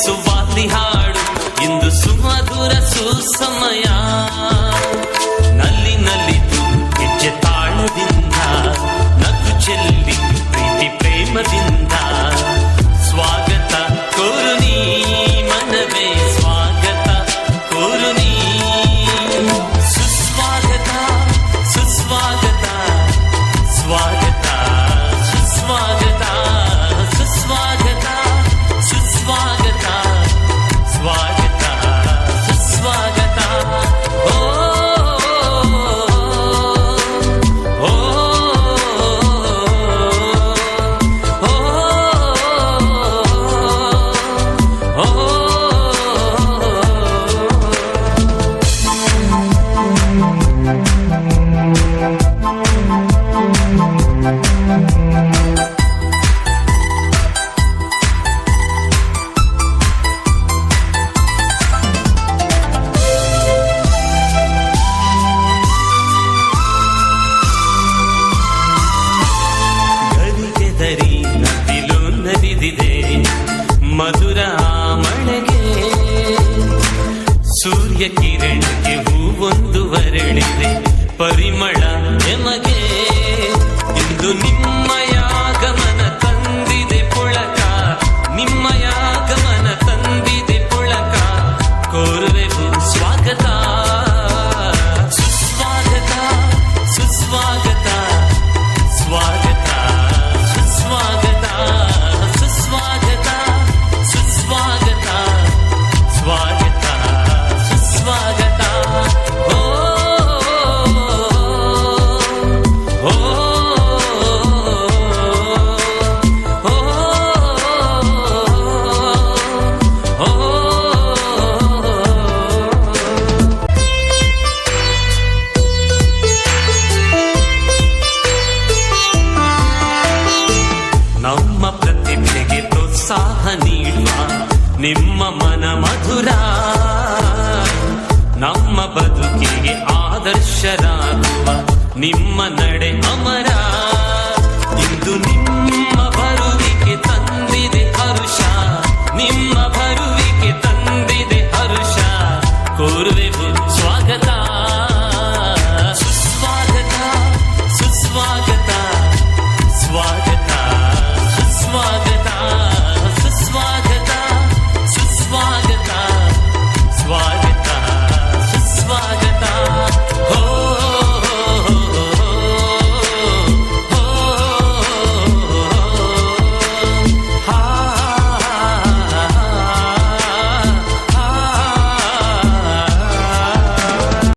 ಸುವಾಲಿ ಹಾಡು ಇಂದು ಸುಮಧುರ ಸುಸಮಯ. ನಲ್ಲಿ ನಲಿದು ಹೆಜ್ಜೆ ತಾಳದಿಂದ ನಗು ಚೆಲ್ಲಿ ಪ್ರೀತಿ ಪ್ರೇಮದಿಂದ ಸ್ವಾಗತ ಕೋರುನಿ ಮನವೇ ಸ್ವಾಗತ ಕೋರುನಿ. ಸುಸ್ವಾಗತ ಸುಸ್ವಾಗತ ಸ್ವಾಗತ ಸುಸ್ವಾಗತ ಸುಸ್ವಾಗತ ಸುಸ್ವಾಗತ ಸ್ವಾಗತ ಸುಸ್ವಾಗತ. ಓ ಓ ಗರಿಗೆದರಿ ನದಿಲು ನದಿದಿದೆ ಮಧುರ ಮಳೆಗೆ. ಸೂರ್ಯ ಕಿರಣಕ್ಕೆ ಹೂವೊಂದು ಹೊರಳಿದೆ ಪರಿಮಳ ಎಮಗೆ. ಇಂದು ನಿಮ್ಮಯ ಗಮನ ತಂದಿದೆ ಪುಳಕ, ನಿಮ್ಮಯ ಗಮನ ತಂದಿದೆ ಪುಳಕ. ಕೋರುವೆವು ಸ್ವಾಗತ ಸುಸ್ವಾಗತ ಸುಸ್ವಾಗತ ಸ್ವಾಗತ ಸುಸ್ವಾಗತ ಸುಸ್ವಾಗತ ಸುಸ್ವಾಗತ ಸ್ವಾಗತ ಸುಸ್ವಾಗತ. ಓ ಓ ಓ ನಮ್ಮ ಪ್ರತಿಭೆಗೆ ಪ್ರೋತ್ಸಾಹ ನೀಡುವ ನಿಮ್ಮ ಮನ ಮಧುರ. ನಮ್ಮ ಬದುಕಿಗೆ ಆದರ್ಶರಾಗುವ ನಿಮ್ಮ ನಡೆ ಅಮರ.